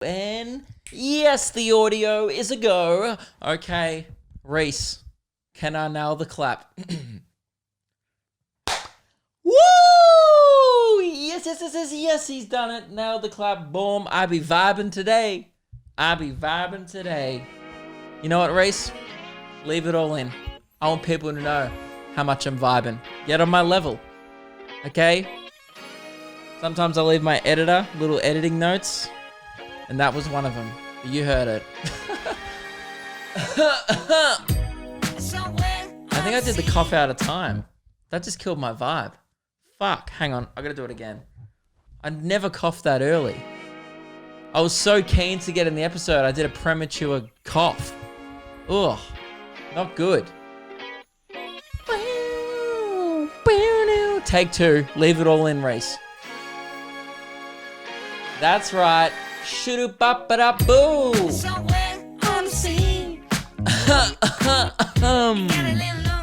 And yes, the audio is a go. Okay, Reese, can I nail the clap? Woo! Yes, he's done it. Nailed the clap. Boom. I be vibing today. You know what, Reese? Leave it all in. I want people to know how much I'm vibing. Get on my level. Okay? Sometimes I leave my editor little editing notes. And that was one of them. You heard it. I think I did the cough out of time. That just killed my vibe. Fuck, hang on. I gotta do it again. I never coughed that early. I was so keen to get in the episode, I did a premature cough. Ugh, not good. Take two. Leave it all in, Reese. That's right. Shoo-doo-bop-ba-da-boo.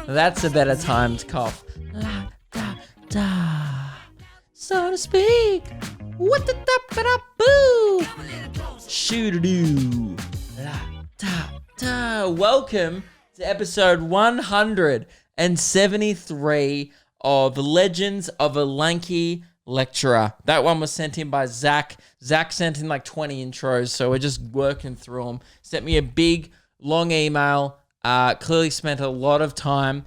That's a better timed cough. La da da, so to speak. What the da ba da boo? Shoo-doo-doo. La da da. Welcome to episode 173 of Legends of a Lanky Lecturer. That one was sent in by Zach. Zach sent in like 20 intros, so we're just working through them. Sent me a big, long email. Clearly spent a lot of time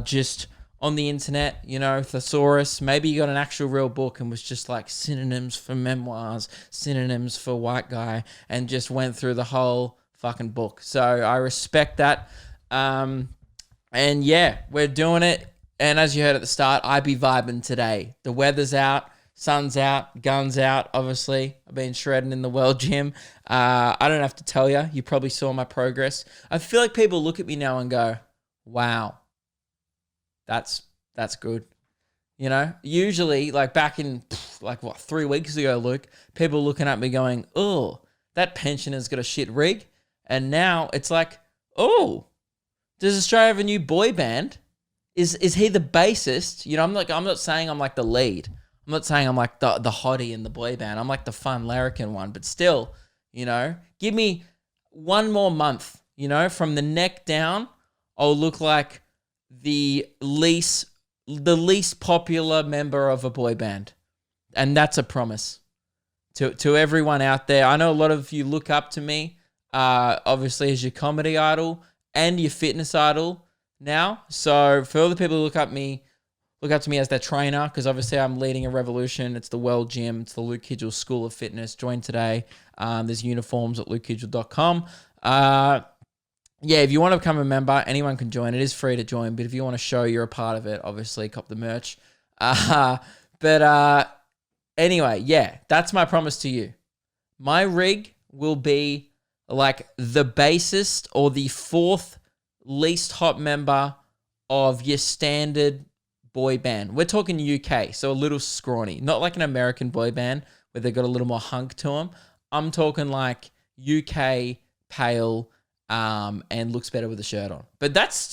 just on the internet, you know, thesaurus. Maybe you got an actual real book and was just like synonyms for memoirs, synonyms for white guy, and just went through the whole fucking book. So I respect that. And yeah, we're doing it. And as you heard at the start, I be vibing today. The weather's out, sun's out, guns out, obviously. I've been shredding in the world gym. I don't have to tell you. You probably saw my progress. I feel like people look at me now and go, wow, that's good. You know, usually like back in 3 weeks ago, Luke, people looking at me going, oh, that pensioner's got a shit rig. And now it's like, oh, does Australia have a new boy band? Is he the bassist? You know, I'm not saying I'm like the lead. I'm not saying I'm like the hottie in the boy band. I'm like the fun larrikin one. But still, you know, give me one more month, you know, from the neck down, I'll look like the least popular member of a boy band. And that's a promise to everyone out there. I know a lot of you look up to me, obviously as your comedy idol and your fitness idol now. So for all the people who look up to me as their trainer, because obviously I'm leading a revolution. It's the World Gym. It's the Luke Kidgell School of Fitness. Join today. There's uniforms at lukekidgell.com. Yeah, if you want to become a member, anyone can join. It is free to join, but if you want to show you're a part of it, obviously cop the merch. Anyway, yeah, that's my promise to you. My rig will be like the bassist or the fourth least hot member of your standard boy band. We're talking UK, so a little scrawny. Not like an American boy band where they've got a little more hunk to them. I'm talking like UK, pale, and looks better with a shirt on. But that's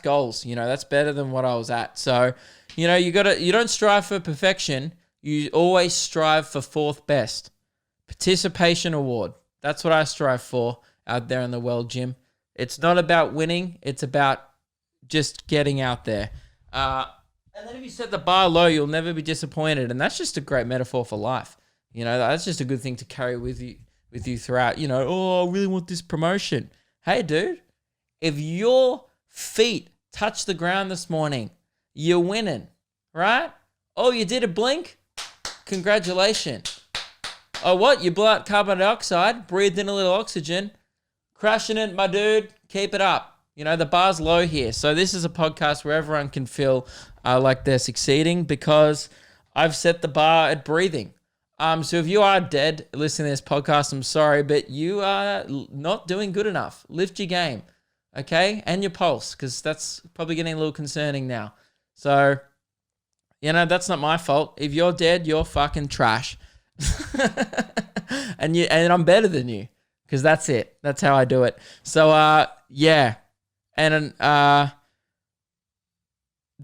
goals. You know, that's better than what I was at. So, you know, you don't strive for perfection. You always strive for fourth best. Participation award. That's what I strive for out there in the world gym. It's not about winning. It's about just getting out there. And then if you set the bar low, you'll never be disappointed. And that's just a great metaphor for life. You know, that's just a good thing to carry with you throughout. You know, oh, I really want this promotion. Hey, dude, if your feet touch the ground this morning, you're winning, right? Oh, you did a blink? Congratulations. Oh, what? You blew out carbon dioxide, breathed in a little oxygen. Crushing it, my dude. Keep it up. You know, the bar's low here. So this is a podcast where everyone can feel like they're succeeding because I've set the bar at breathing. So if you are dead listening to this podcast, I'm sorry, but you are not doing good enough. Lift your game, okay? And your pulse, because that's probably getting a little concerning now. So, you know, that's not my fault. If you're dead, you're fucking trash. and I'm better than you. Because that's it. That's how I do it. So, yeah. And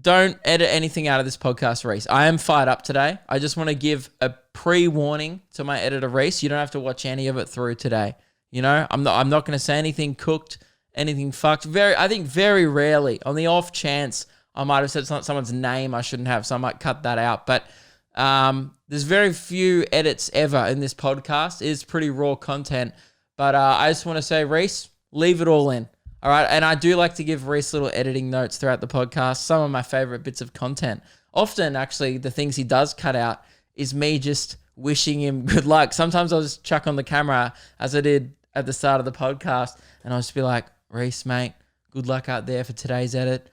don't edit anything out of this podcast, Reese. I am fired up today. I just want to give a pre-warning to my editor, Reese. You don't have to watch any of it through today. You know, I'm not going to say anything cooked, anything fucked. I think very rarely, on the off chance I might have said someone's name I shouldn't have, so I might cut that out. But there's very few edits ever in this podcast. It is pretty raw content. But I just want to say, Reese, leave it all in. All right. And I do like to give Reese little editing notes throughout the podcast. Some of my favorite bits of content. Often, actually, the things he does cut out is me just wishing him good luck. Sometimes I'll just chuck on the camera, as I did at the start of the podcast, and I'll just be like, Reese, mate, good luck out there for today's edit.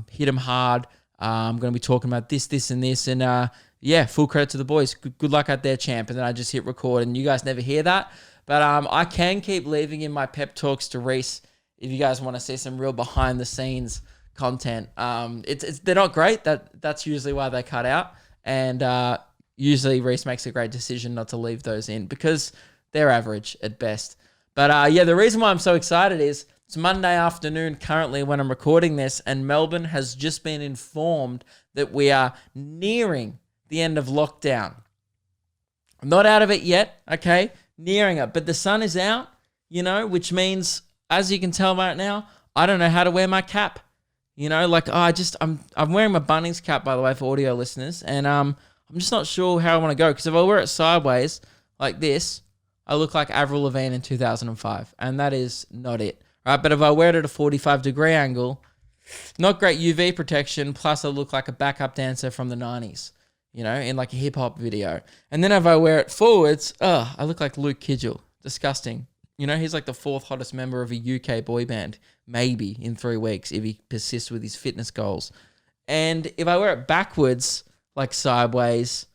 Hit him hard. I'm going to be talking about this, and this. And yeah, full credit to the boys. Good luck out there, champ. And then I just hit record, and you guys never hear that. But I can keep leaving in my pep talks to Reese if you guys want to see some real behind the scenes content. They're not great. That's usually why they cut out. And usually Reese makes a great decision not to leave those in because they're average at best. But yeah, the reason why I'm so excited is it's Monday afternoon currently when I'm recording this, and Melbourne has just been informed that we are nearing the end of lockdown. I'm not out of it yet, okay? Nearing it. But the sun is out, you know, which means, as you can tell right now, I don't know how to wear my cap. You know, like I'm wearing my Bunnings cap, by the way, for audio listeners, and I'm just not sure how I want to go, because if I wear it sideways like this, I look like Avril Lavigne in 2005, and that is not it. Right? But if I wear it at a 45-degree angle, not great UV protection, plus I look like a backup dancer from the 90s, you know, in like a hip-hop video. And then if I wear it forwards, I look like Luke Kidgell. Disgusting. You know, he's like the fourth hottest member of a UK boy band, maybe in 3 weeks if he persists with his fitness goals. And if I wear it backwards, like sideways,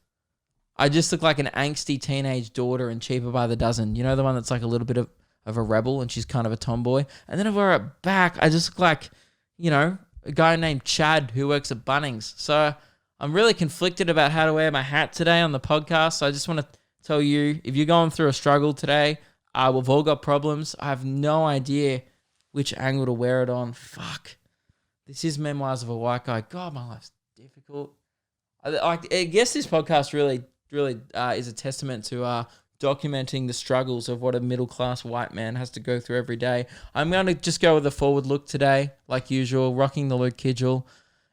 I just look like an angsty teenage daughter in Cheaper by the Dozen. You know, the one that's like a little bit of a rebel and she's kind of a tomboy. And then if I wear it back, I just look like, you know, a guy named Chad who works at Bunnings. So I'm really conflicted about how to wear my hat today on the podcast. So I just want to tell you, if you're going through a struggle today, we've all got problems. I have no idea which angle to wear it on. Fuck. This is Memoirs of a White Guy. God, my life's difficult. I guess this podcast really is a testament to documenting the struggles of what a middle-class white man has to go through every day. I'm going to just go with a forward look today, like usual, rocking the Luke Kidgell.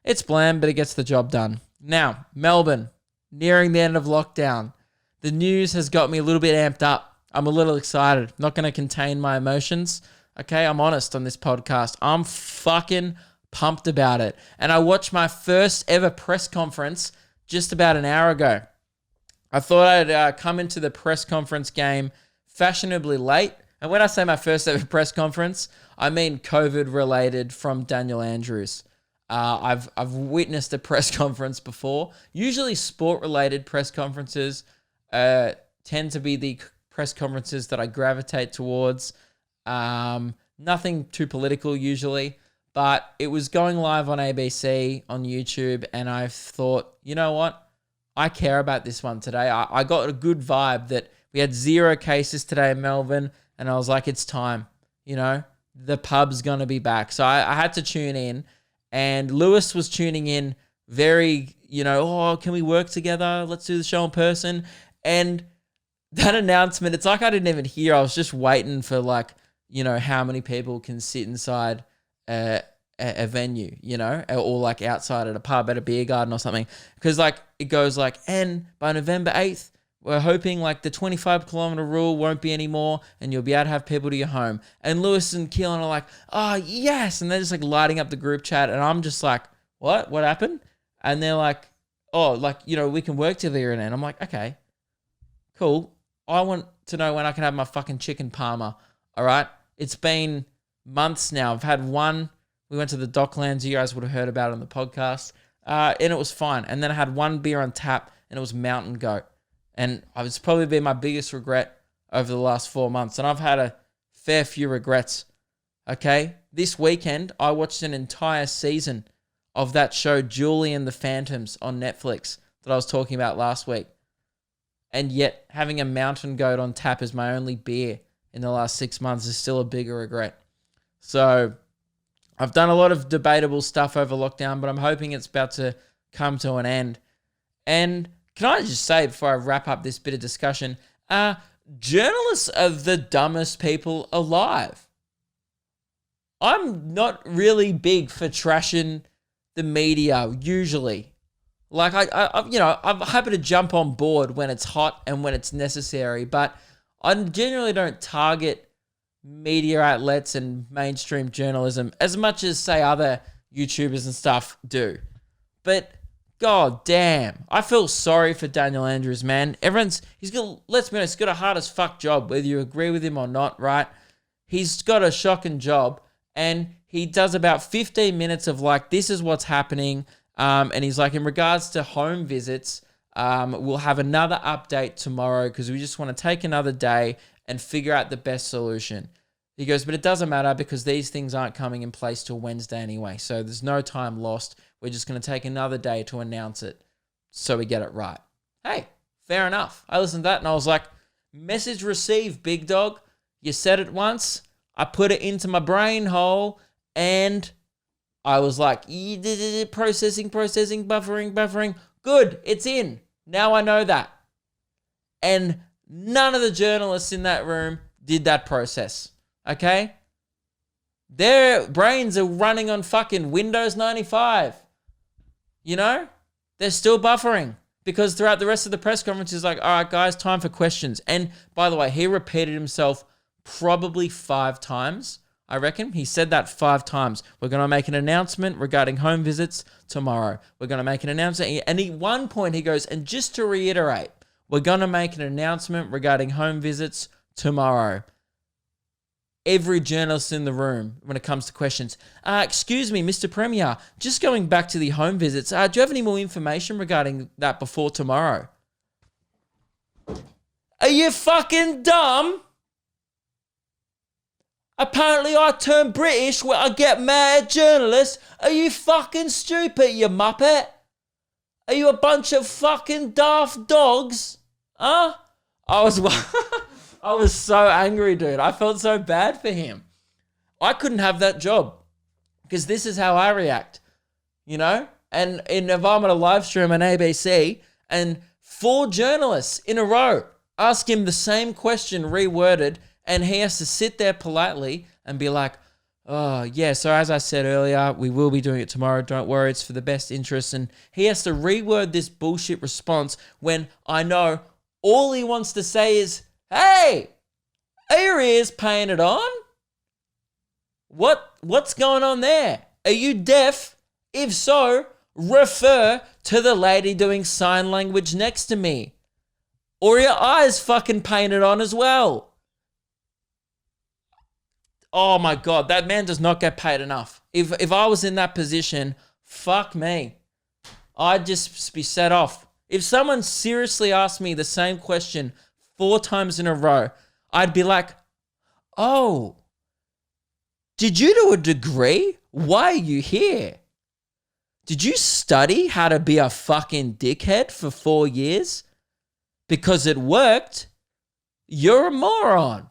It's bland, but it gets the job done. Now, Melbourne, nearing the end of lockdown. The news has got me a little bit amped up. I'm a little excited. Not going to contain my emotions. Okay, I'm honest on this podcast. I'm fucking pumped about it. And I watched my first ever press conference just about an hour ago. I thought I'd come into the press conference game fashionably late. And when I say my first ever press conference, I mean COVID related from Daniel Andrews. I've witnessed a press conference before. Usually sport related press conferences tend to be the press conferences that I gravitate towards. Nothing too political usually, but it was going live on ABC, on YouTube, and I thought, you know what? I care about this one today. I got a good vibe that we had 0 cases today in Melbourne, and I was like, it's time. You know, the pub's going to be back. So I had to tune in, and Lewis was tuning in very, you know, oh, can we work together? Let's do the show in person. And that announcement, it's like I didn't even hear. I was just waiting for, like, you know, how many people can sit inside a venue, you know, or like outside at a pub, at a beer garden or something. Because like it goes like, and by November 8th, we're hoping like the 25-kilometer rule won't be anymore and you'll be able to have people to your home. And Lewis and Keelan are like, oh, yes. And they're just like lighting up the group chat. And I'm just like, what? What happened? And they're like, oh, like, you know, we can work together. And I'm like, okay, cool. I want to know when I can have my fucking chicken parma. All right. It's been months now. I've had one. We went to the Docklands. You guys would have heard about it on the podcast. And it was fine. And then I had one beer on tap and it was Mountain Goat. And it's probably been my biggest regret over the last 4 months. And I've had a fair few regrets. Okay. This weekend, I watched an entire season of that show, Julie and the Phantoms on Netflix that I was talking about last week. And yet having a Mountain Goat on tap as my only beer in the last 6 months is still a bigger regret. So I've done a lot of debatable stuff over lockdown, but I'm hoping it's about to come to an end. And can I just say before I wrap up this bit of discussion, journalists are the dumbest people alive. I'm not really big for trashing the media usually. Like I'm happy to jump on board when it's hot and when it's necessary, but I generally don't target media outlets and mainstream journalism as much as say other YouTubers and stuff do. But god damn, I feel sorry for Daniel Andrews, man. Let's be honest, he's got a hard as fuck job, whether you agree with him or not, right? He's got a shocking job, and he does about 15 minutes of like, this is what's happening. And he's like, in regards to home visits, we'll have another update tomorrow because we just want to take another day and figure out the best solution. He goes, but it doesn't matter because these things aren't coming in place till Wednesday anyway. So there's no time lost. We're just going to take another day to announce it so we get it right. Hey, fair enough. I listened to that and I was like, message received, big dog. You said it once. I put it into my brain hole and I was like, processing, buffering. Good, it's in. Now I know that. And none of the journalists in that room did that process. Okay? Their brains are running on fucking Windows 95. You know? They're still buffering. Because throughout the rest of the press conference, he's like, all right, guys, time for questions. And by the way, he repeated himself probably 5 times. I reckon he said that 5 times. We're going to make an announcement regarding home visits tomorrow. We're going to make an announcement. And at one point he goes, and just to reiterate, we're going to make an announcement regarding home visits tomorrow. Every journalist in the room, when it comes to questions, excuse me, Mr. Premier, just going back to the home visits, do you have any more information regarding that before tomorrow? Are you fucking dumb? Apparently I turn British when I get mad at journalists. Are you fucking stupid, you muppet? Are you a bunch of fucking daft dogs? Huh? I was so angry, dude. I felt so bad for him. I couldn't have that job because this is how I react, you know? And if I'm on a live stream on ABC and 4 journalists in a row ask him the same question reworded, and he has to sit there politely and be like, oh, yeah, so as I said earlier, we will be doing it tomorrow. Don't worry, it's for the best interest. And he has to reword this bullshit response when I know all he wants to say is, hey, are your ears painted on? What's going on there? Are you deaf? If so, refer to the lady doing sign language next to me. Or are your eyes fucking painted on as well? Oh my God, that man does not get paid enough. If I was in that position, fuck me. I'd just be set off. If someone seriously asked me the same question 4 times in a row, I'd be like, oh, did you do a degree? Why are you here? Did you study how to be a fucking dickhead for 4 years? Because it worked. You're a moron.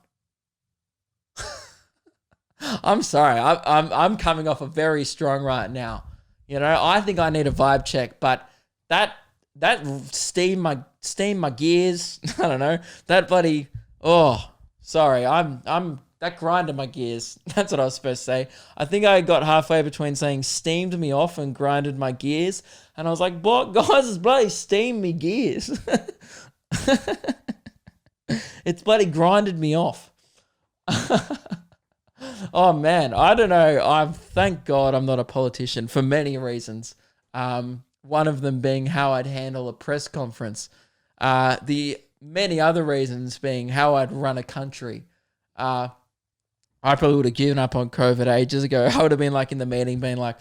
I'm sorry. I'm coming off a very strong right now. You know, I think I need a vibe check, but that steamed my gears. I don't know. That bloody sorry. I'm that grinded my gears. That's what I was supposed to say. I think I got halfway between saying steamed me off and grinded my gears, and I was like, "What, guys? It's bloody steamed me gears." It's bloody grinded me off. Oh man, I don't know. Thank God I'm not a politician for many reasons. One of them being how I'd handle a press conference. The many other reasons being how I'd run a country. I probably would have given up on COVID ages ago. I would have been like in the meeting being like,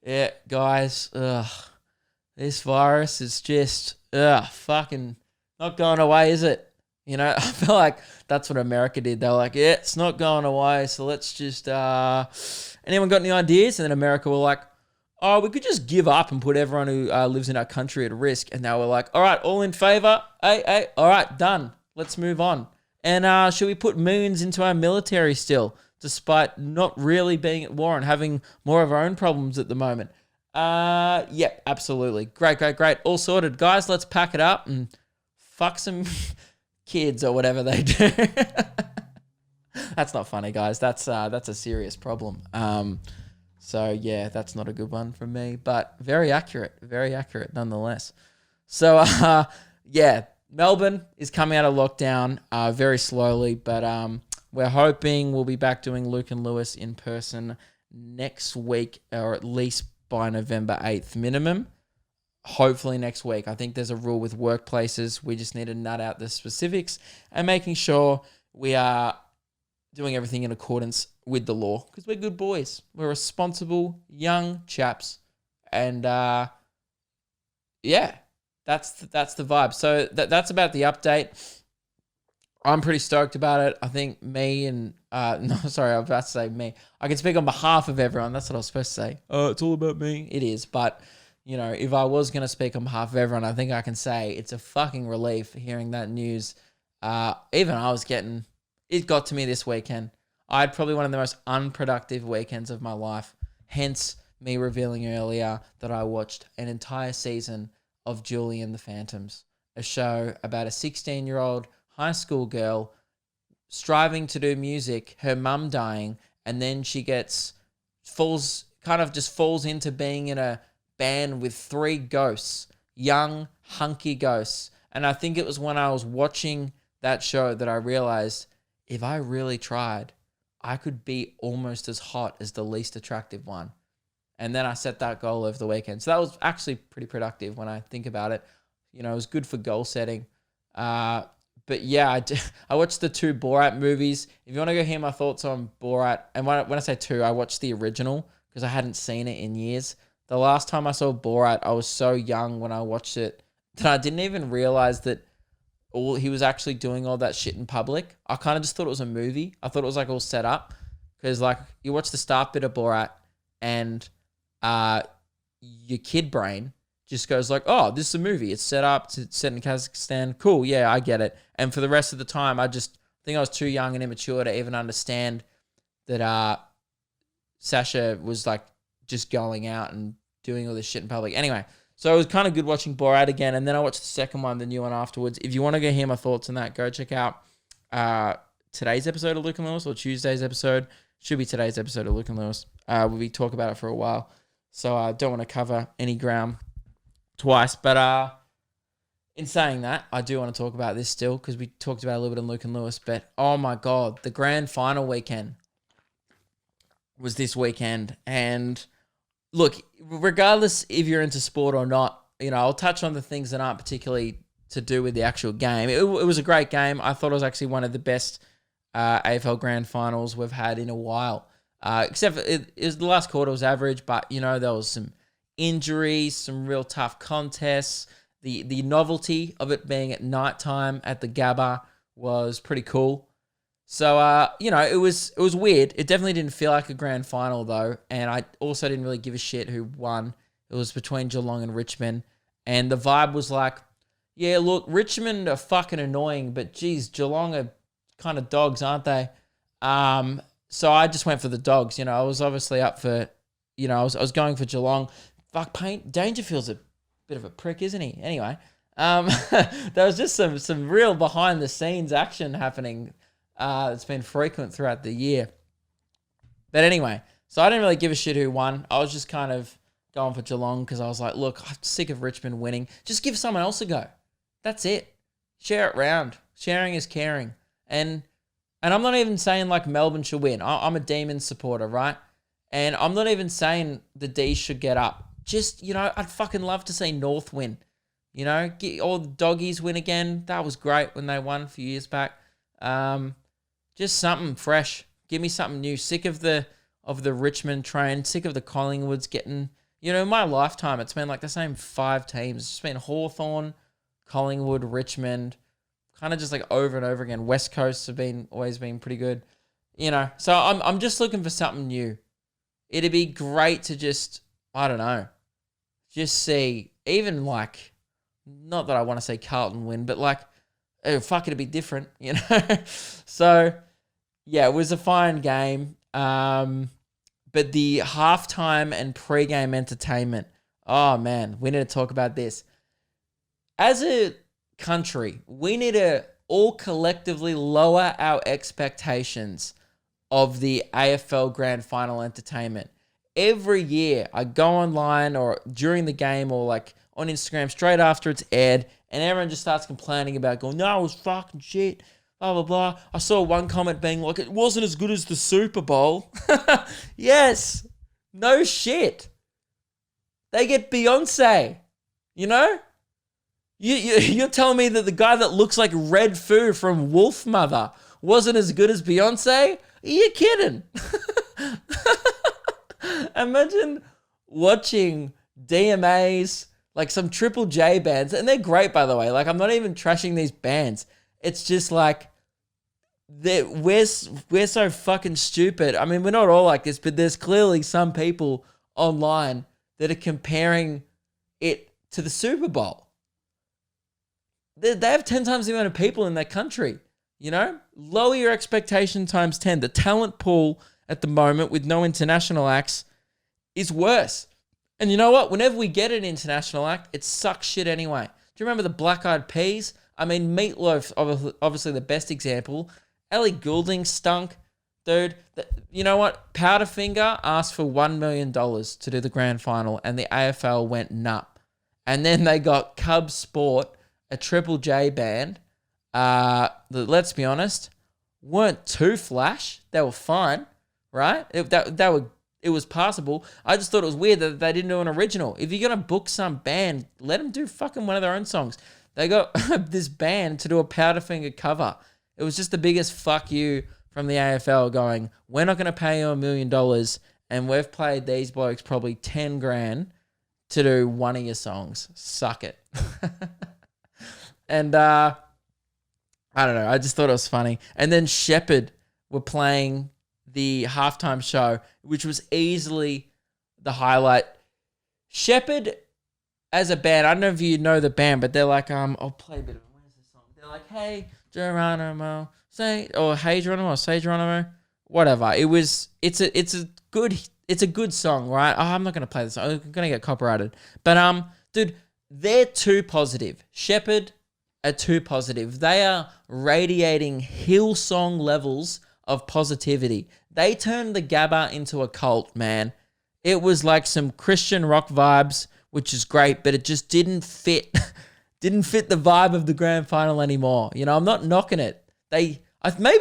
yeah, guys, this virus is just fucking not going away, is it? You know, I feel like that's what America did. They were like, yeah, it's not going away, so let's just, anyone got any ideas? And then America were like, oh, we could just give up and put everyone who lives in our country at risk. And they were like, all right, all in favor? All right, done. Let's move on. And should we put millions into our military still despite not really being at war and having more of our own problems at the moment. Yep, absolutely. Great. All sorted. Guys, let's pack it up and fuck some kids or whatever they do. That's not funny, guys. That's a serious problem. So yeah, that's not a good one from me, but very accurate nonetheless. So yeah, Melbourne is coming out of lockdown very slowly, but we're hoping we'll be back doing Luke and Lewis in person next week, or at least by November 8th minimum. Hopefully next week. I think there's a rule with workplaces. We just need to nut out the specifics and making sure we are doing everything in accordance with the law, because we're good boys. We're responsible young chaps, and yeah, that's the vibe. So that's about the update. I'm pretty stoked about it. I think me and no, sorry, I was about to say me. I can speak on behalf of everyone. That's what I was supposed to say. Oh, it's all about me. It is, but you know, if I was going to speak on behalf of everyone, I think I can say it's a fucking relief hearing that news. Even I was getting, it got to me this weekend. I had probably one of the most unproductive weekends of my life. Hence me revealing earlier that I watched an entire season of Julie and the Phantoms, a show about a 16-year-old high school girl striving to do music, her mum dying, and then she falls into being in a band with 3 ghosts, young, hunky ghosts. And I think it was when I was watching that show that I realized if I really tried, I could be almost as hot as the least attractive one. And then I set that goal over the weekend. So that was actually pretty productive when I think about it. You know, it was good for goal setting. But yeah, I watched the 2 Borat movies. If you want to go hear my thoughts on Borat, and when I say 2, I watched the original because I hadn't seen it in years. The last time I saw Borat, I was so young when I watched it that I didn't even realize that he was actually doing all that shit in public. I kind of just thought it was a movie. I thought it was like all set up, because like you watch the start bit of Borat and your kid brain just goes like, oh, this is a movie. It's set up. It's set in Kazakhstan. Cool. Yeah, I get it. And for the rest of the time, I think I was too young and immature to even understand that Sasha was like just going out and doing all this shit in public. Anyway, so it was kind of good watching Borat again. And then I watched the second one, the new one afterwards. If you want to go hear my thoughts on that, go check out today's episode of Luke and Lewis, or Tuesday's episode. Should be today's episode of Luke and Lewis. We'll be talking about it for a while. So I don't want to cover any ground twice. But in saying that, I do want to talk about this still, because we talked about it a little bit in Luke and Lewis. But oh my God, the grand final weekend was this weekend. And look, regardless if you're into sport or not, you know, I'll touch on the things that aren't particularly to do with the actual game. It was a great game. I thought it was actually one of the best AFL grand finals we've had in a while. Except for the last quarter was average, but you know, there was some injuries, some real tough contests. The novelty of it being at nighttime at the Gabba was pretty cool. So, you know, it was weird. It definitely didn't feel like a grand final, though. And I also didn't really give a shit who won. It was between Geelong and Richmond. And the vibe was like, yeah, look, Richmond are fucking annoying, but geez, Geelong are kind of dogs, aren't they? So I just went for the dogs. You know, I was obviously up for, you know, I was going for Geelong. Fuck, Dangerfield's a bit of a prick, isn't he? Anyway, there was just some real behind-the-scenes action happening. It's been frequent throughout the year. But anyway, so I didn't really give a shit who won. I was just kind of going for Geelong because I was like, look, I'm sick of Richmond winning. Just give someone else a go. That's it. Share it round. Sharing is caring. And I'm not even saying like Melbourne should win. I'm a Demons supporter, right? And I'm not even saying the D's should get up. Just, you know, I'd fucking love to see North win. You know, get all the doggies win again. That was great when they won a few years back. Just something fresh. Give me something new. Sick of the Richmond train. Sick of the Collingwoods getting, you know, in my lifetime, it's been like the same 5 teams. It's been Hawthorn, Collingwood, Richmond, kind of just like over and over again. West Coast have always been pretty good, you know. So I'm just looking for something new. It'd be great to just, I don't know, just see, even like, not that I want to say Carlton win, but like, oh fuck, it'd be different, you know. So Yeah, it was a fine game. But the halftime and pre-game entertainment. Oh man, we need to talk about this. As a country, we need to all collectively lower our expectations of the AFL Grand Final entertainment. Every year, I go online or during the game or like on Instagram straight after it's aired, and everyone just starts complaining about going, no, it was fucking shit, blah, blah, blah. I saw one comment being like, it wasn't as good as the Super Bowl. Yes, no shit. They get Beyonce, you know? You're telling me that the guy that looks like Red Foo from Wolf Mother wasn't as good as Beyonce? Are you kidding? Imagine watching DMAs, like some Triple J bands, and they're great, by the way. Like, I'm not even trashing these bands. It's just like, we're so fucking stupid. I mean, we're not all like this, but there's clearly some people online that are comparing it to the Super Bowl. They have 10 times the amount of people in that country, you know? Lower your expectation times 10. The talent pool at the moment with no international acts is worse. And you know what? Whenever we get an international act, it sucks shit anyway. Do you remember the Black Eyed Peas? I mean, Meatloaf, obviously the best example. Ellie Goulding stunk. Dude, you know what? Powderfinger asked for $1 million to do the grand final, and the AFL went nut. And then they got Cub Sport, a Triple J band, that, let's be honest, weren't too flash. They were fine, right? It was passable. I just thought it was weird that they didn't do an original. If you're going to book some band, let them do fucking one of their own songs. They got this band to do a Powderfinger cover. It was just the biggest fuck you from the AFL going, we're not going to pay you $1 million, and we've played these blokes probably 10 grand to do one of your songs. Suck it. And I don't know. I just thought it was funny. And then Shepherd were playing the halftime show, which was easily the highlight. Shepherd as a band, I don't know if you know the band, but they're like, I'll play a bit of it. Where's the song? They're like, hey, Geronimo, hey Geronimo, say Geronimo, whatever. It's a good song, right? Oh, I'm not gonna play this song. I'm gonna get copyrighted. But dude, they're too positive. Shepherd are too positive. They are radiating Hillsong levels of positivity. They turned the Gabba into a cult, man. It was like some Christian rock vibes, which is great, but it just didn't fit the vibe of the grand final anymore. You know, I'm not knocking it. Maybe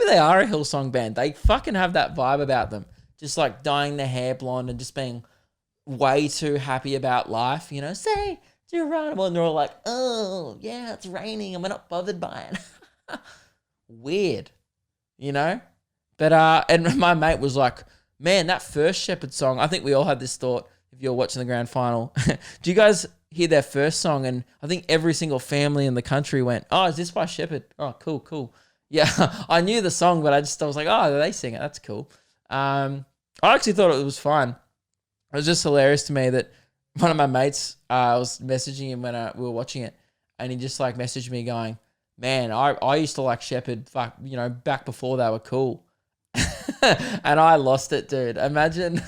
they are a Hillsong band. They fucking have that vibe about them. Just like dyeing their hair blonde and just being way too happy about life, you know, say Geronimo, and they're all like, oh, yeah, it's raining and we're not bothered by it. Weird, you know? But, and my mate was like, man, that first Shepherd song, I think we all had this thought if you're watching the grand final. Do you guys hear their first song? And I think every single family in the country went, oh, is this by Shepherd? Oh, cool. Yeah, I knew the song, but I was like, oh, they sing it. That's cool. I actually thought it was fun. It was just hilarious to me that one of my mates, I was messaging him when we were watching it, and he just like messaged me going, man, I used to like Shepherd, back before they were cool. And I lost it, dude. Imagine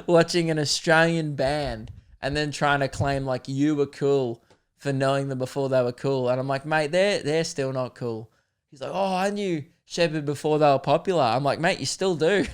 watching an Australian band and then trying to claim like you were cool for knowing them before they were cool. And I'm like, mate, they're still not cool. He's like, oh, I knew Shepherd before they were popular. I'm like, mate, you still do.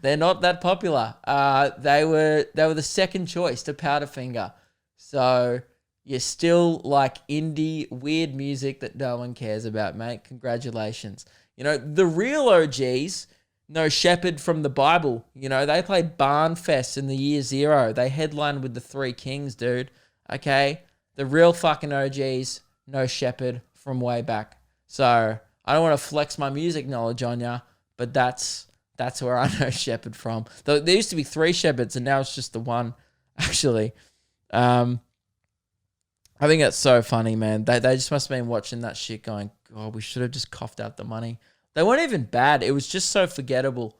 They're not that popular. They were the second choice to Powderfinger. So you're still like indie weird music that no one cares about, mate. Congratulations. You know, the real OGs know Shepherd from the Bible. You know, they played Barn Fest in the year 0. They headlined with the Three Kings, dude. Okay? The real fucking OGs know Shepherd from way back. So I don't want to flex my music knowledge on ya, but that's where I know Shepherd from. There used to be 3 Shepherds, and now it's just the one, actually. I think that's so funny, man. They just must have been watching that shit going, God, we should have just coughed out the money. They weren't even bad. It was just so forgettable.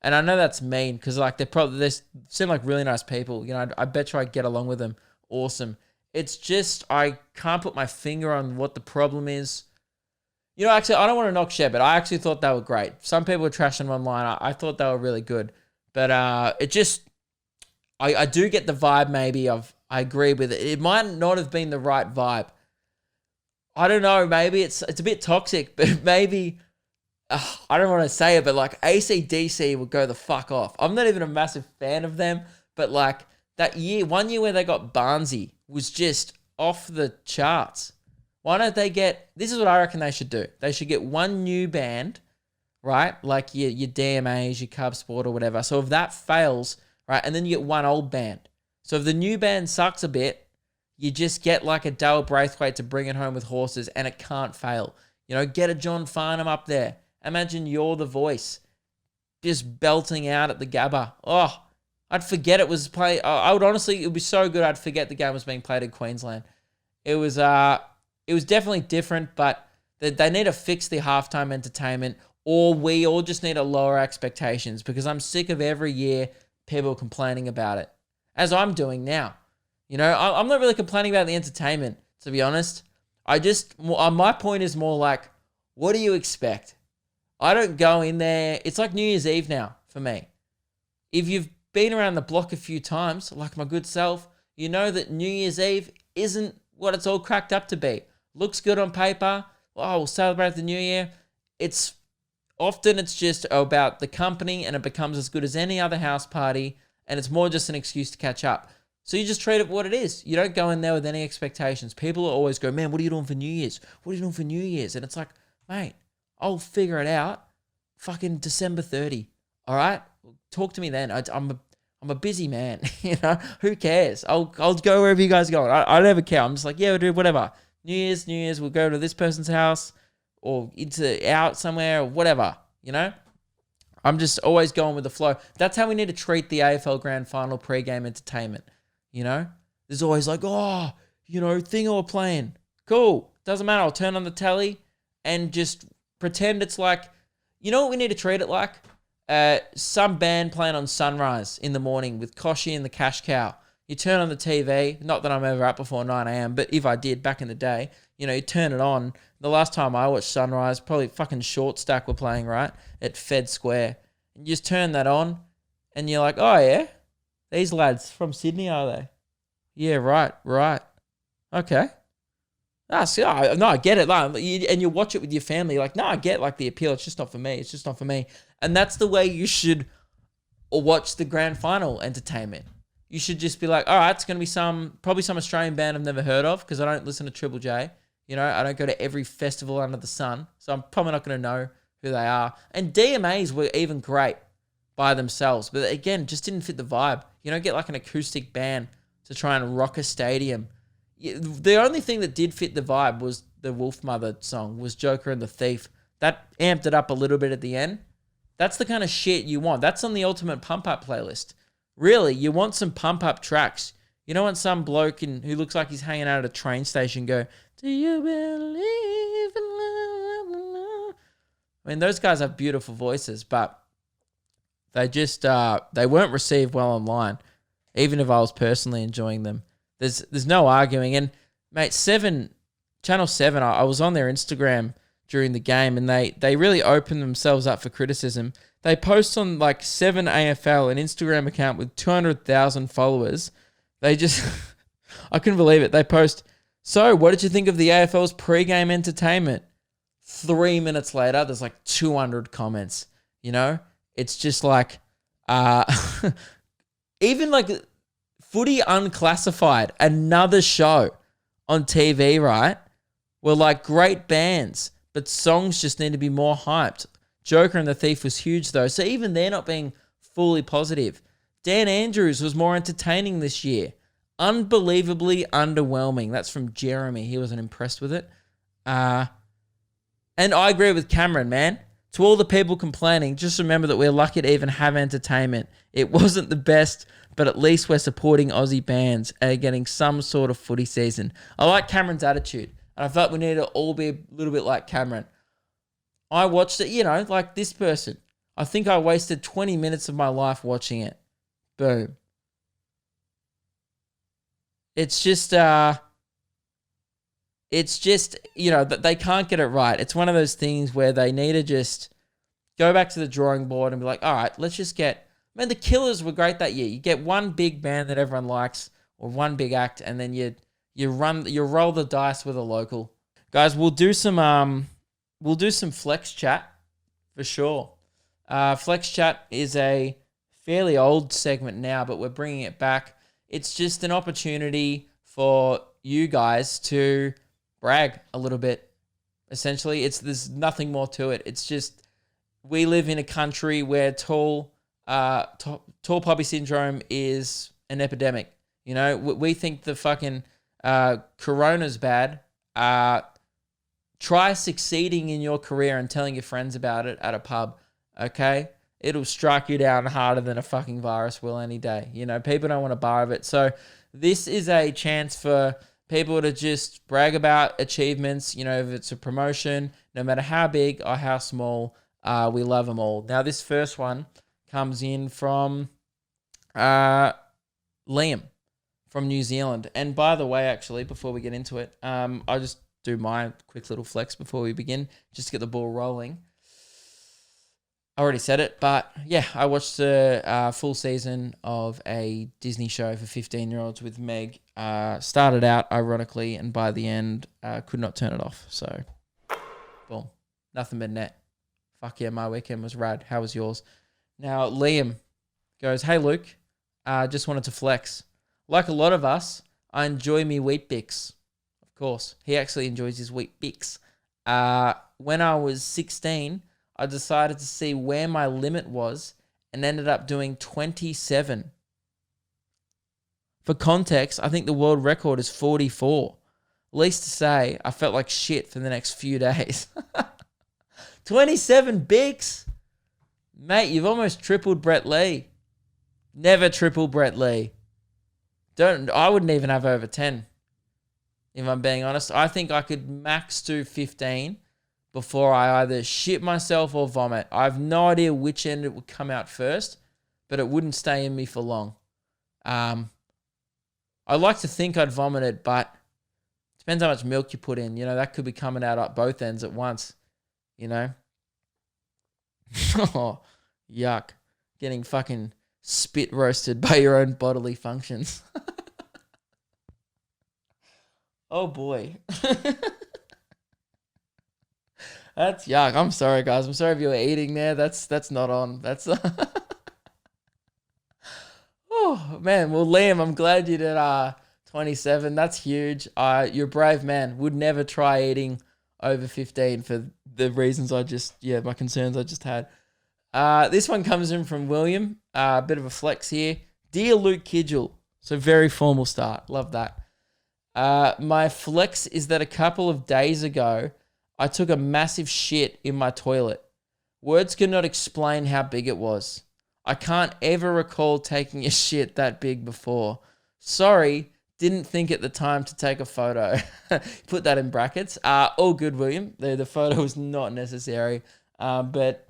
And I know that's mean because like they seem like really nice people. You know, I bet you I get along with them. Awesome. It's just I can't put my finger on what the problem is. Actually, I don't want to knock Shed, but I actually thought they were great. Some people were trashing them online. I thought they were really good. But it just, I do get the vibe maybe of, I agree with it. It might not have been the right vibe. I don't know. Maybe it's a bit toxic, but maybe, I don't want to say it, but like AC/DC would go the fuck off. I'm not even a massive fan of them, but like that year, 1 year where they got Barnsey was just off the charts. Why don't they this is what I reckon they should do. They should get one new band, right? Like your DMAs, your Cub Sport or whatever. So if that fails, right, and then you get one old band. So if the new band sucks a bit, you just get like a Dale Braithwaite to bring it home with horses and it can't fail. Get a John Farnham up there. Imagine You're the Voice just belting out at the Gabba. Oh, I'd forget it was played. I would honestly, it would be so good I'd forget the game was being played in Queensland. It was definitely different, but they need to fix the halftime entertainment, or we all just need to lower expectations, because I'm sick of every year people complaining about it, as I'm doing now. I'm not really complaining about the entertainment, to be honest. My point is more like, what do you expect? I don't go in there. It's like New Year's Eve now for me. If you've been around the block a few times, like my good self, you know that New Year's Eve isn't what it's all cracked up to be. Looks good on paper. Oh, we'll celebrate the new year. It's just about the company, and it becomes as good as any other house party, and it's more just an excuse to catch up. So you just treat it what it is. You don't go in there with any expectations. People always go, man, what are you doing for New Year's? What are you doing for New Year's? And it's like, mate, I'll figure it out fucking December 30. All right? Talk to me then. I'm a busy man. Who cares? I'll go wherever you guys are going. I never care. I'm just like, yeah, we'll do whatever. New Year's, we'll go to this person's house or out somewhere or whatever, I'm just always going with the flow. That's how we need to treat the AFL Grand Final pre-game entertainment, There's always like, thing or playing. Cool. Doesn't matter. I'll turn on the telly and just pretend it's like, what we need to treat it like? Some band playing on Sunrise in the morning with Koshi and the Cash Cow. You turn on the TV, not that I'm ever up before 9 a.m, but if I did back in the day, you turn it on. The last time I watched Sunrise, probably fucking Short Stack were playing, right? At Fed Square. And you just turn that on and you're like, oh yeah? These lads from Sydney, are they? Yeah, right. Okay. No, I get it. And you watch it with your family. Like, no, I get like the appeal. It's just not for me. And that's the way you should watch the grand final entertainment. You should just be like, all right, it's going to be probably some Australian band I've never heard of, because I don't listen to Triple J. I don't go to every festival under the sun. So I'm probably not going to know who they are. And DMAs were even great by themselves. But again, just didn't fit the vibe. You don't get like an acoustic band to try and rock a stadium. The only thing that did fit the vibe was the Wolf Mother song, was Joker and the Thief. That amped it up a little bit at the end. That's the kind of shit you want. That's on the Ultimate Pump Up playlist. Really, you want some pump up tracks. You don't want some bloke who looks like he's hanging out at a train station go, do you believe in love? I mean, those guys have beautiful voices, but they just, they weren't received well online, even if I was personally enjoying them. There's no arguing. And mate, Channel 7, I was on their Instagram during the game, and they really opened themselves up for criticism. They post on like 7 AFL, an Instagram account with 200,000 followers. They just, I couldn't believe it. They post, so what did you think of the AFL's pre-game entertainment? 3 minutes later, there's like 200 comments, It's just like, even like Footy Unclassified, another show on TV, right? Were like great bands, but songs just need to be more hyped. Joker and the Thief was huge though, so even they're not being fully positive. Dan Andrews was more entertaining this year. Unbelievably underwhelming. That's from Jeremy. He wasn't impressed with it. And I agree with Cameron, man. To all the people complaining, just remember that we're lucky to even have entertainment. It wasn't the best, but at least we're supporting Aussie bands and are getting some sort of footy season. I like Cameron's attitude, and I felt we need to all be a little bit like Cameron. I watched it, like this person. I think I wasted 20 minutes of my life watching it. Boom. It's just, it's just, that they can't get it right. It's one of those things where they need to just go back to the drawing board and be like, all right, let's just the Killers were great that year. You get one big band that everyone likes or one big act, and then you roll the dice with a local. Guys, we'll do some flex chat for sure. Flex chat is a fairly old segment now, but we're bringing it back. It's just an opportunity for you guys to brag a little bit. Essentially, there's nothing more to it. It's just we live in a country where tall poppy syndrome is an epidemic. We think the fucking corona's bad. Try succeeding in your career and telling your friends about it at a pub, okay? It'll strike you down harder than a fucking virus will any day. People don't want a bar of it. So this is a chance for people to just brag about achievements. If it's a promotion, no matter how big or how small, we love them all. Now, this first one comes in from Liam from New Zealand. And by the way, actually, before we get into it, I'll just do my quick little flex before we begin, just to get the ball rolling. I already said it, but yeah, I watched the full season of a Disney show for 15-year-olds with Meg. Started out ironically, and by the end, could not turn it off. So, boom. Nothing but net. Fuck yeah, my weekend was rad. How was yours? Now, Liam goes, hey, Luke, just wanted to flex. Like a lot of us, I enjoy me Wheat Bix. Of course, he actually enjoys his Wheat Bix. When I was 16, I decided to see where my limit was and ended up doing 27. For context, I think the world record is 44. Least to say, I felt like shit for the next few days. 27 Bix? Mate, you've almost tripled Brett Lee. Never triple Brett Lee. I wouldn't even have over 10, if I'm being honest. I think I could max do 15 before I either shit myself or vomit. I have no idea which end it would come out first, but it wouldn't stay in me for long. I like to think I'd vomit it, but it depends how much milk you put in. That could be coming out at both ends at once. Oh, yuck. Getting fucking spit roasted by your own bodily functions. Oh, boy. That's yuck. I'm sorry, guys. I'm sorry if you were eating there. That's not on. That's oh, man. Well, Liam, I'm glad you did 27. That's huge. You're a brave man. Would never try eating over 15 for the reasons my concerns I just had. This one comes in from William. A bit of a flex here. Dear Luke Kidgell. So very formal start. Love that. My flex is that a couple of days ago, I took a massive shit in my toilet. Words cannot explain how big it was. I can't ever recall taking a shit that big before. Sorry, didn't think at the time to take a photo. Put that in brackets. All good, William. The photo was not necessary. But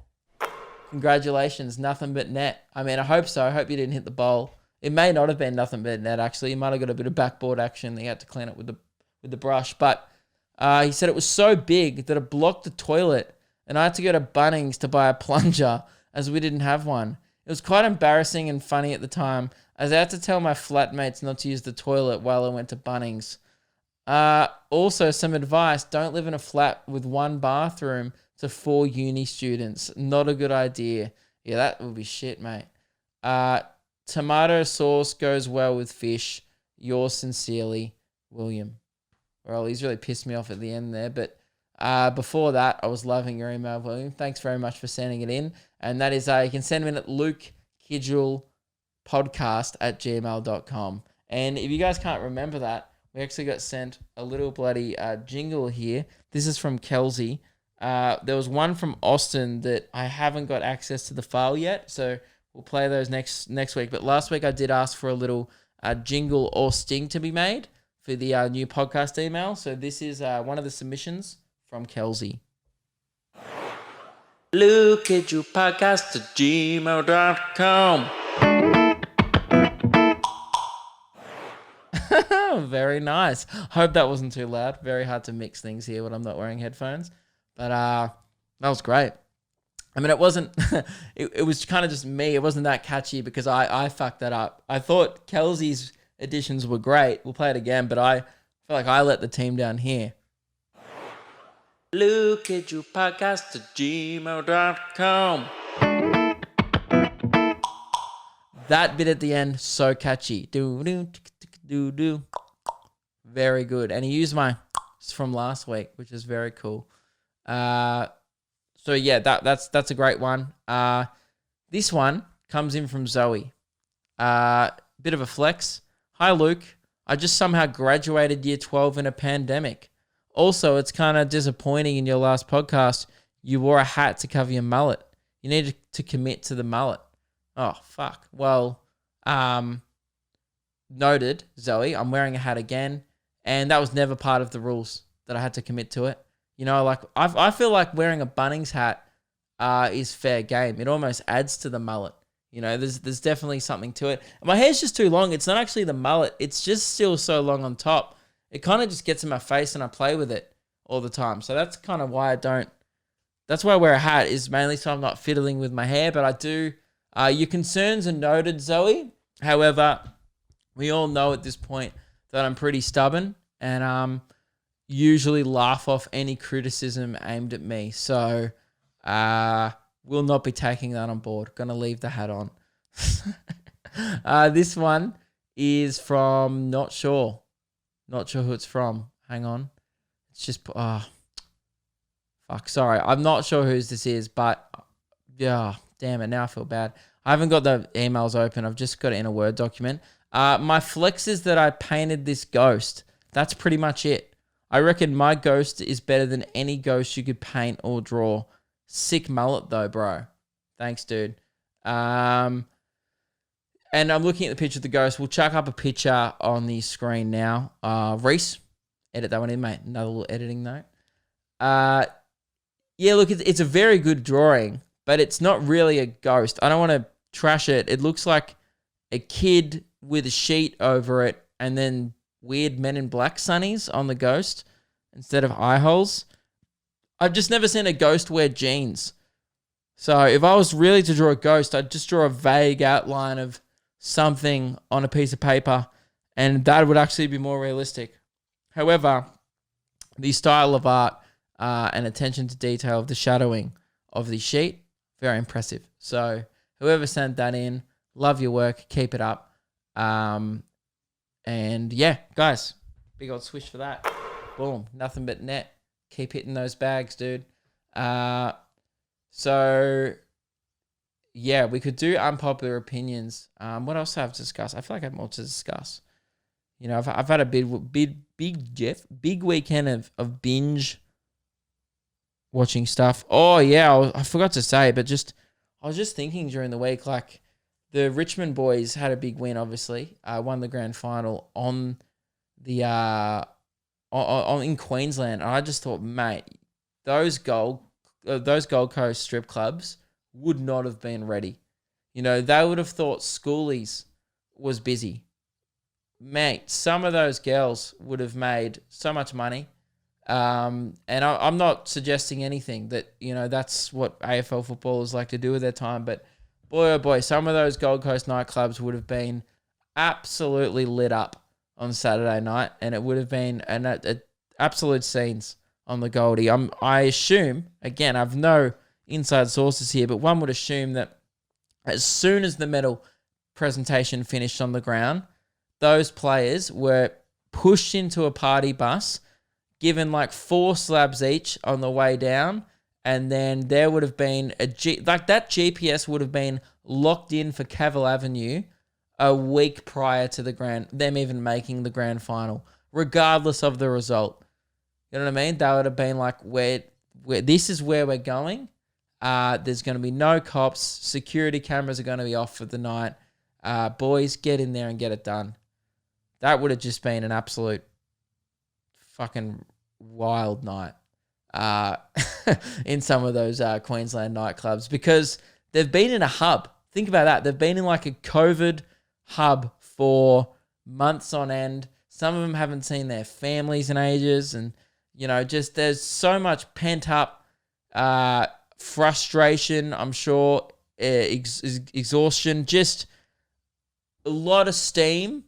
congratulations, nothing but net. I mean, I hope so. I hope you didn't hit the bowl. It may not have been nothing but net, actually. You might have got a bit of backboard action. They had to clean it with the brush. But he said it was so big that it blocked the toilet, and I had to go to Bunnings to buy a plunger as we didn't have one. It was quite embarrassing and funny at the time, as I had to tell my flatmates not to use the toilet while I went to Bunnings. Also, some advice, don't live in a flat with one bathroom to 4 uni students. Not a good idea. Yeah, that would be shit, mate. Tomato sauce goes well with fish. Yours sincerely, William. Well, he's really pissed me off at the end there, but before that, I was loving your email, William. Thanks very much for sending it in. And that is, you can send me at lukekidgellpodcast@gmail.com. And if you guys can't remember that, we actually got sent a little bloody jingle here. This is from Kelsey. There was one from Austin that I haven't got access to the file yet, so we'll play those next week. But last week I did ask for a little jingle or sting to be made for the new podcast email. So this is one of the submissions from Kelsey. lukekidgellpodcast@gmail.com. Very nice. Hope that wasn't too loud. Very hard to mix things here when I'm not wearing headphones. But that was great. I mean, it wasn't, it was kind of just me. It wasn't that catchy because I fucked that up. I thought Kelsey's additions were great. We'll play it again, but I feel like I let the team down here. Look at you podcast at gmail.com. That bit at the end, so catchy. Do. Very good. And he used my from last week, which is very cool. So yeah, that's a great one. This one comes in from Zoe. Bit of a flex. Hi, Luke. I just somehow graduated year 12 in a pandemic. Also, it's kind of disappointing in your last podcast, you wore a hat to cover your mullet. You needed to commit to the mullet. Oh, fuck. Well, noted, Zoe. I'm wearing a hat again, and that was never part of the rules that I had to commit to it. You know, like I feel like wearing a Bunnings hat is fair game. It almost adds to the mullet. You know, there's definitely something to it. My hair's just too long. It's not actually the mullet. It's just still so long on top. It kind of just gets in my face and I play with it all the time. So that's kind of why that's why I wear a hat, is mainly so I'm not fiddling with my hair. But I do, your concerns are noted, Zoe. However, we all know at this point that I'm pretty stubborn and usually laugh off any criticism aimed at me. So will not be taking that on board. Gonna leave the hat on. This one is from Not Sure. Not sure who it's from. Hang on. It's just, fuck, sorry. I'm not sure whose this is, but yeah, damn it. Now I feel bad. I haven't got the emails open. I've just got it in a Word document. My flex is that I painted this ghost. That's pretty much it. I reckon my ghost is better than any ghost you could paint or draw. Sick mullet though, bro. Thanks, dude. And I'm looking at the picture of the ghost. We'll chuck up a picture on the screen now. Reese, edit that one in, mate. Another little editing note. Yeah, look, it's a very good drawing, but it's not really a ghost. I don't want to trash it. It looks like a kid with a sheet over it and then weird Men in Black sunnies on the ghost instead of eye holes. I've just never seen a ghost wear jeans. So if I was really to draw a ghost, I'd just draw a vague outline of something on a piece of paper, and that would actually be more realistic. However, the style of art and attention to detail of the shadowing of the sheet, very impressive. So whoever sent that in, love your work, keep it up. And yeah, guys, big old swish for that. Boom, nothing but net. Keep hitting those bags, dude. So yeah, we could do unpopular opinions. What else do I have to discuss? I feel like I have more to discuss. You know, I've had a big weekend of binge watching stuff. Oh yeah, I forgot to say, but I was just thinking during the week, like the Richmond boys had a big win. Obviously, won the grand final on the in Queensland. And I just thought, mate, those Gold Coast strip clubs would not have been ready. You know, they would have thought Schoolies was busy. Mate, some of those girls would have made so much money. And I'm not suggesting anything that, you know, that's what AFL footballers like to do with their time. But boy, oh boy, some of those Gold Coast nightclubs would have been absolutely lit up on Saturday night. And it would have been an absolute scenes on the Goldie. I assume, again, I've no inside sources here, but one would assume that as soon as the medal presentation finished on the ground, those players were pushed into a party bus, given like 4 slabs each on the way down, and then there would have been that GPS would have been locked in for Cavill Avenue a week prior to them even making the grand final, regardless of the result. You know what I mean? They would have been like, where this is where we're going. There's going to be no cops. Security cameras are going to be off for the night. Boys, get in there and get it done. That would have just been an absolute fucking wild night in some of those Queensland nightclubs, because they've been in a hub. Think about that. They've been in like a COVID hub for months on end. Some of them haven't seen their families in ages. And, just there's so much pent up frustration, I'm sure, exhaustion, just a lot of steam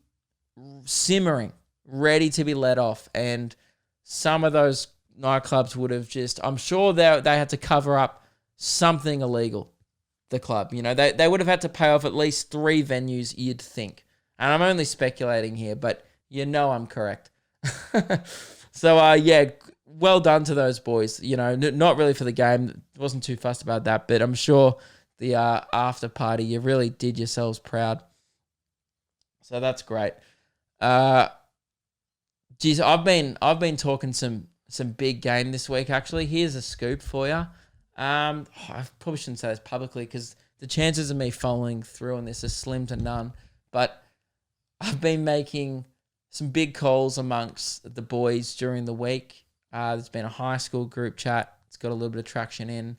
simmering, ready to be let off. And some of those nightclubs would have I'm sure they had to cover up something illegal, the club. They would have had to pay off at least 3 venues, you'd think. And I'm only speculating here, but I'm correct. So, well done to those boys. Not really for the game. Wasn't too fussed about that, but I'm sure the after party, you really did yourselves proud. So that's great. Geez, I've been talking some big game this week, actually. Here's a scoop for you. I probably shouldn't say this publicly because the chances of me following through on this are slim to none. But I've been making some big calls amongst the boys during the week. There's been a high school group chat. It's got a little bit of traction in.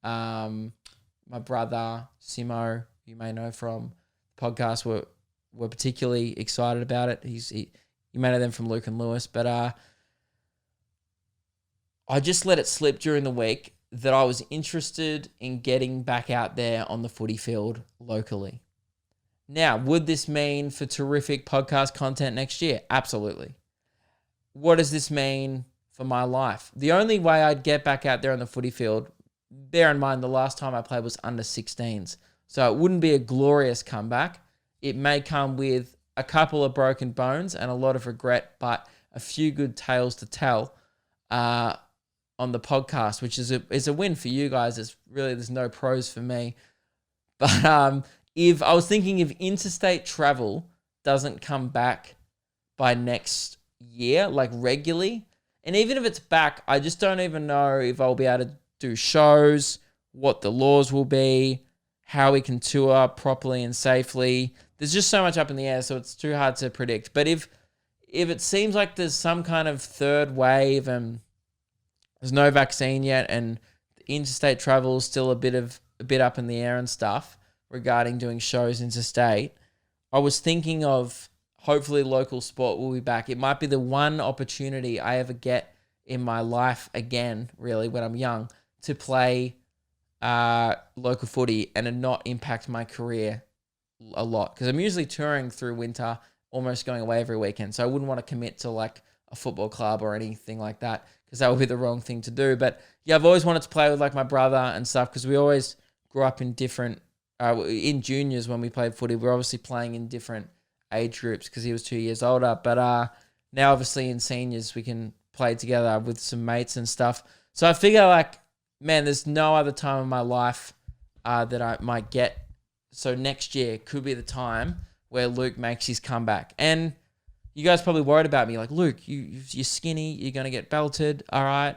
My brother, Simo, you may know from the podcast, were particularly excited about it. You may know them from Luke and Lewis. But I just let it slip during the week that I was interested in getting back out there on the footy field locally. Now, would this mean for terrific podcast content next year? Absolutely. What does this mean for my life? The only way I'd get back out there on the footy field, bear in mind the last time I played was under 16s, so it wouldn't be a glorious comeback. It may come with a couple of broken bones and a lot of regret, but a few good tales to tell on the podcast, which is a win for you guys. There's no pros for me. But if I was thinking if interstate travel doesn't come back by next year, like regularly, and even if it's back, I just don't even know if I'll be able to do shows, what the laws will be, how we can tour properly and safely. There's just so much up in the air, so it's too hard to predict. But if it seems like there's some kind of third wave and there's no vaccine yet and interstate travel is still a bit up in the air and stuff regarding doing shows interstate, I was thinking of hopefully local sport will be back. It might be the one opportunity I ever get in my life again, really, when I'm young, to play local footy and not impact my career a lot. Because I'm usually touring through winter, almost going away every weekend. So I wouldn't want to commit to like a football club or anything like that because that would be the wrong thing to do. But yeah, I've always wanted to play with like my brother and stuff because we always grew up in different, in juniors when we played footy, we're obviously playing in different age groups because he was 2 years older. But now obviously in seniors, we can play together with some mates and stuff. So I figure like, man, there's no other time in my life that I might get. So next year could be the time where Luke makes his comeback. And you guys probably worried about me, like, Luke, you're skinny, you're going to get belted, all right?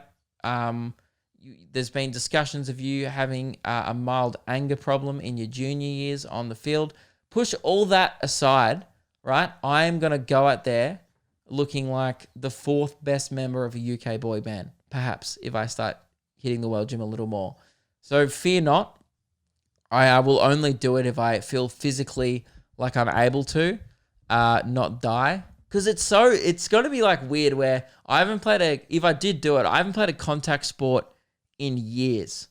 There's been discussions of you having a mild anger problem in your junior years on the field. Push all that aside, right? I am going to go out there looking like the 4th best member of a UK boy band, perhaps, if I start hitting the world gym a little more. So fear not. I will only do it if I feel physically like I'm able to, not die. Because it's going to be like weird where if I did do it, I haven't played a contact sport in years,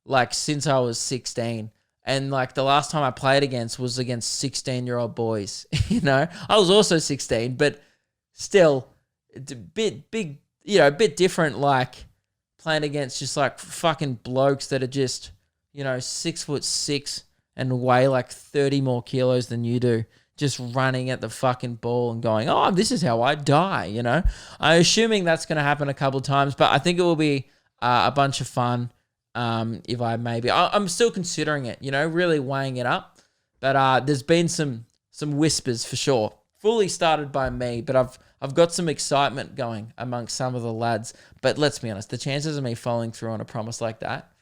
like since I was 16. And like the last time I played was against 16-year-old boys, I was also 16, but still it's a bit big, a bit different, like playing against just like fucking blokes that are just, 6'6" and weigh like 30 more kilos than you do, just running at the fucking ball and going, oh, this is how I die, I'm assuming that's going to happen a couple of times, but I think it will be a bunch of fun if I'm still considering it, really weighing it up. But there's been some whispers for sure. Fully started by me, but I've got some excitement going amongst some of the lads. But let's be honest, the chances of me following through on a promise like that,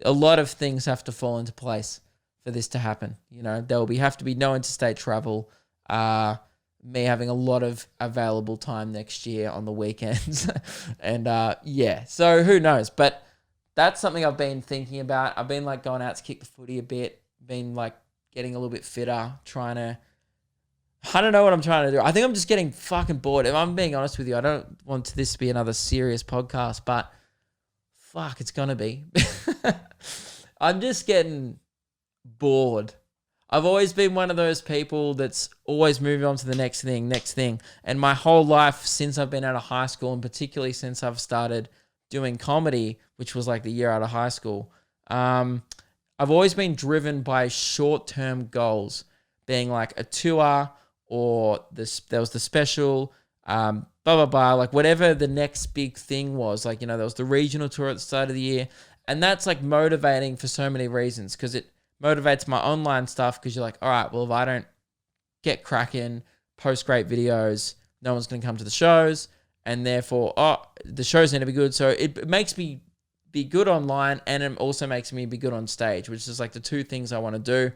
a lot of things have to fall into place for this to happen. There will have to be no interstate travel, me having a lot of available time next year on the weekends. And so who knows? But that's something I've been thinking about. I've been like going out to kick the footy a bit, been like getting a little bit fitter, trying to I don't know what I'm trying to do. I think I'm just getting fucking bored. If I'm being honest with you, I don't want this to be another serious podcast, but fuck, it's gonna be. I'm just getting bored. I've always been one of those people that's always moving on to the next thing. And my whole life since I've been out of high school, and particularly since I've started doing comedy, which was like the year out of high school, I've always been driven by short-term goals, being like a tour or this. There was the special, blah, blah, blah, like whatever the next big thing was. Like, there was the regional tour at the start of the year. And that's like motivating for so many reasons, because it motivates my online stuff, because you're like, all right, well, if I don't get cracking, post great videos, no one's going to come to the shows, and therefore, the show's going to be good. So it makes me be good online, and it also makes me be good on stage, which is like the two things I want to do.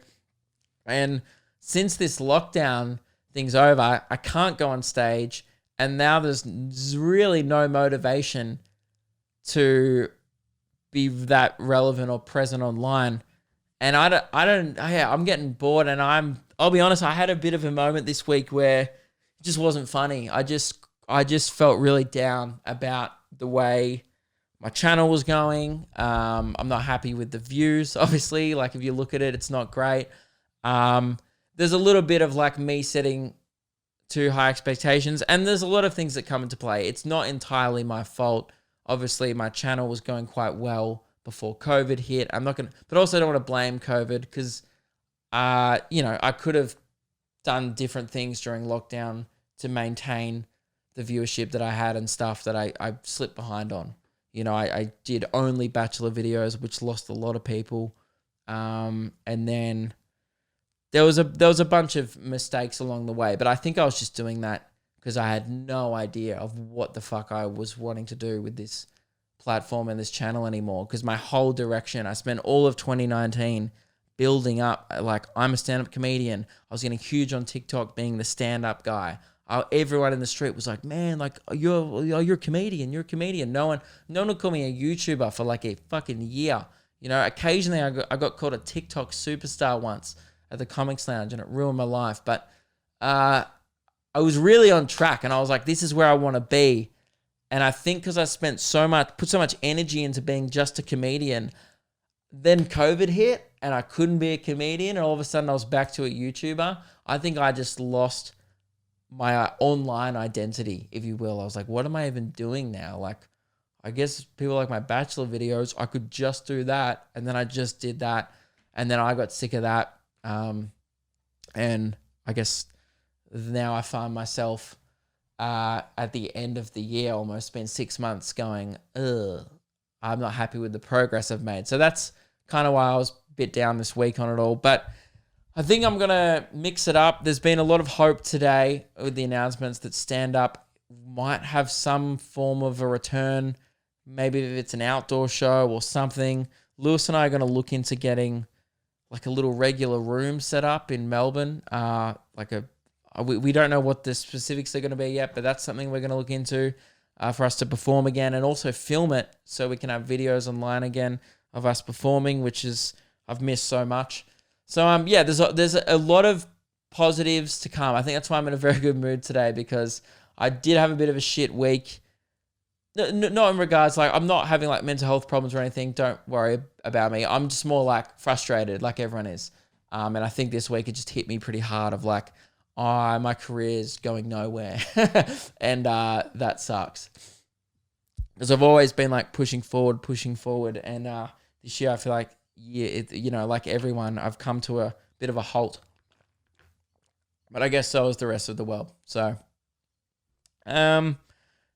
And since this lockdown thing's over, I can't go on stage, and now there's really no motivation to be that relevant or present online. And I'm getting bored, and I'll be honest, I had a bit of a moment this week where it just wasn't funny. I just felt really down about the way my channel was going. I'm not happy with the views, obviously. Like, if you look at it, it's not great. There's a little bit of like me setting too high expectations, and there's a lot of things that come into play. It's not entirely my fault. Obviously, my channel was going quite well before COVID hit. But also I don't want to blame COVID, because, I could have done different things during lockdown to maintain the viewership that I had and stuff that I slipped behind on. I did only Bachelor videos, which lost a lot of people. And then there was a bunch of mistakes along the way, but I think I was just doing that because I had no idea of what the fuck I was wanting to do with this platform and this channel anymore. Because my whole direction, I spent all of 2019 building up, like, I'm a stand-up comedian. I was getting huge on TikTok, being the stand-up guy. Everyone in the street was like, man, like, you're a comedian. You're a comedian. No one would call me a YouTuber for like a fucking year. Occasionally I got called a TikTok superstar once at the Comics Lounge, and it ruined my life. But I was really on track, and I was like, this is where I want to be. And I think because I put so much energy into being just a comedian, then COVID hit and I couldn't be a comedian, and all of a sudden I was back to a YouTuber. I think I just lost my online identity, if you will. I was like, what am I even doing now? Like, I guess people like my Bachelor videos, I could just do that. And then I just did that. And then I got sick of that. And I guess now I find myself at the end of the year, almost been 6 months, going, I'm not happy with the progress I've made. So that's kind of why I was a bit down this week on it all. But I think I'm going to mix it up. There's been a lot of hope today with the announcements that stand-up might have some form of a return. Maybe if it's an outdoor show or something. Lewis and I are going to look into getting like a little regular room set up in Melbourne. We don't know what the specifics are going to be yet, but that's something we're going to look into for us to perform again, and also film it so we can have videos online again of us performing, which is I've missed so much. So there's a lot of positives to come. I think that's why I'm in a very good mood today, because I did have a bit of a shit week. Not in regards, like, I'm not having like mental health problems or anything. Don't worry about me. I'm just more like frustrated, like everyone is. And I think this week it just hit me pretty hard of like, my career's going nowhere. And that sucks. Because I've always been like pushing forward. And this year I feel like, like everyone, I've come to a bit of a halt. But I guess so is the rest of the world. So, anyway,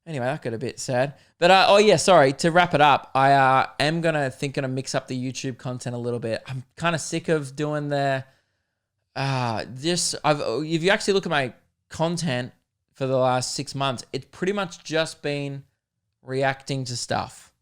that got a bit sad. But, to wrap it up, I am going to mix up the YouTube content a little bit. I'm kind of sick of doing if you actually look at my content for the last 6 months, it's pretty much just been reacting to stuff.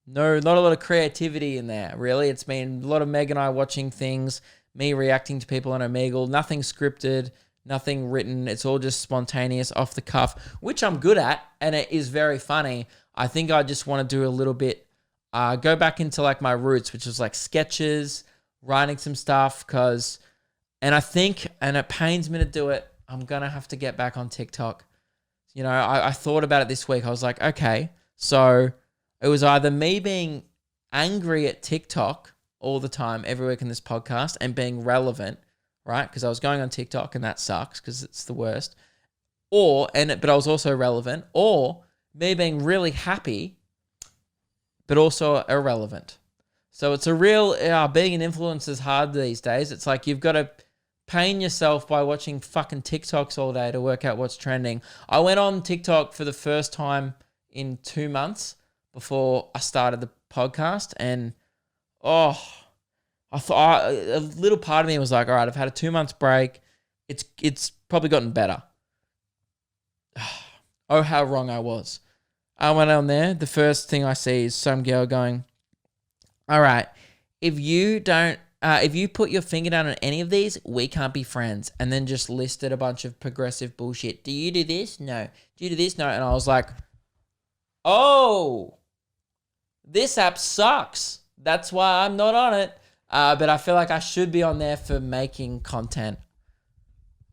No, not a lot of creativity in there, really. It's been a lot of Meg and I watching things, me reacting to people on Omegle, nothing scripted, nothing written. It's all just spontaneous, off the cuff, which I'm good at, and it is very funny. I think I just want to do a little bit, go back into like my roots, which was like sketches, writing some stuff, and I think, and it pains me to do it, I'm going to have to get back on TikTok. You know, I thought about it this week. I was like, okay, so it was either me being angry at TikTok all the time, every week in this podcast, and being relevant, right? Because I was going on TikTok and that sucks because it's the worst. But I was also relevant, or me being really happy, but also irrelevant. So it's a real, being an influencer is hard these days. It's like you've got to pain yourself by watching fucking TikToks all day to work out what's trending. I went on TikTok for the first time in 2 months before I started the podcast, and I thought a little part of me was like, all right, I've had a 2 months break. It's probably gotten better. Oh, how wrong I was. I went on there. The first thing I see is some girl going, all right, if you put your finger down on any of these, we can't be friends. And then just listed a bunch of progressive bullshit. Do you do this? No. Do you do this? No. And I was like, oh, this app sucks. That's why I'm not on it. But I feel like I should be on there for making content.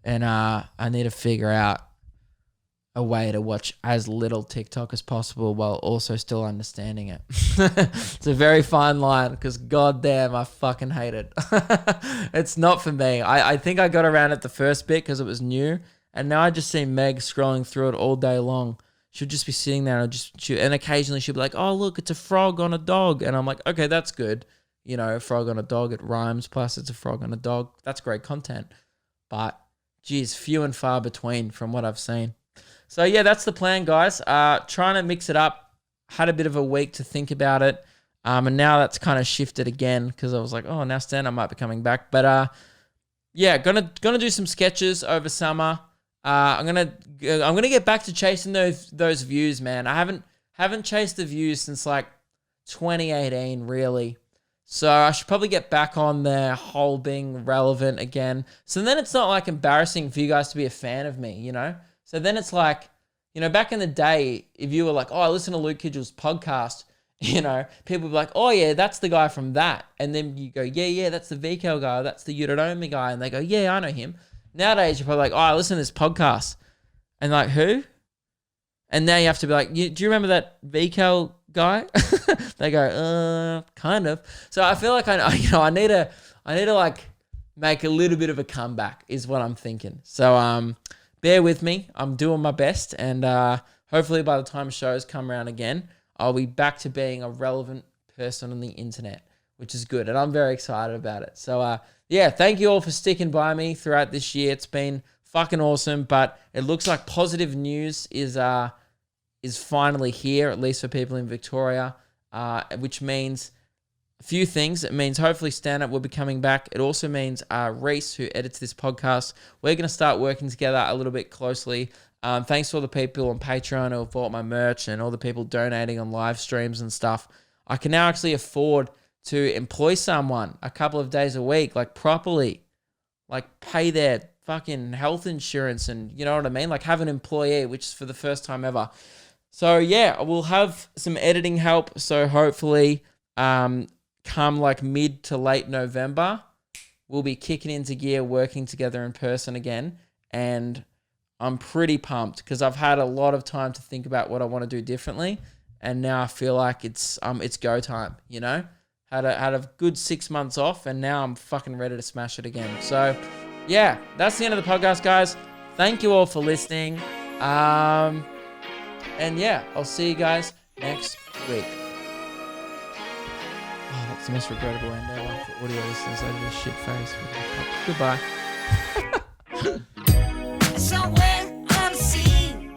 And I need to figure out a way to watch as little TikTok as possible while also still understanding it. It's a very fine line because goddamn, I fucking hate it. It's not for me. I think I got around it the first bit because it was new, and now I just see Meg scrolling through it all day long. She'll just be sitting there and occasionally she'll be like, oh, look, it's a frog on a dog. And I'm like, okay, that's good. You know, a frog on a dog, it rhymes. Plus it's a frog on a dog. That's great content. But geez, few and far between from what I've seen. So yeah, that's the plan, guys. Trying to mix it up. Had a bit of a week to think about it. And now that's kind of shifted again because I was like, oh, now stand-up might be coming back. But yeah, gonna do some sketches over summer. I'm gonna get back to chasing those views, man. I haven't chased the views since like 2018, really. So I should probably get back on the whole being relevant again. So then it's not like embarrassing for you guys to be a fan of me, you know? So then it's like, you know, back in the day, if you were like, oh, I listen to Luke Kidgell's podcast, you know, people would be like, oh yeah, that's the guy from that. And then you go, yeah, that's the VKL guy. That's the You Don't Own Me guy. And they go, yeah, I know him. Nowadays, you're probably like, oh, I listen to this podcast. And like, who? And now you have to be like, do you remember that VKL guy? They go, kind of. So I feel like I need to like make a little bit of a comeback is what I'm thinking. So bear with me. I'm doing my best, and hopefully by the time shows come around again, I'll be back to being a relevant person on the internet, which is good, and I'm very excited about it. So yeah, thank you all for sticking by me throughout this year. It's been fucking awesome, but it looks like positive news is finally here, at least for people in Victoria, which means a few things. It means hopefully stand-up will be coming back. It also means Reese, who edits this podcast, we're going to start working together a little bit closely. Thanks to all the people on Patreon who have bought my merch and all the people donating on live streams and stuff. I can now actually afford to employ someone a couple of days a week, like properly, like pay their fucking health insurance and you know what I mean? Like have an employee, which is for the first time ever. So yeah, we'll have some editing help. So hopefully, come like mid to late November, we'll be kicking into gear, working together in person again. And I'm pretty pumped because I've had a lot of time to think about what I want to do differently. And now I feel like it's go time, you know? Had a good 6 months off and now I'm fucking ready to smash it again. So yeah, that's the end of the podcast, guys. Thank you all for listening. And yeah, I'll see you guys next week. Oh, that's the most regrettable end ever for audio listeners. I just shit face. Goodbye. Somewhere on the sea,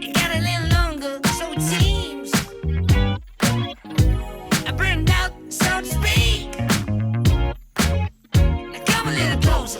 it got a little longer, so it seems. I burned out, so to speak. Now come a little closer.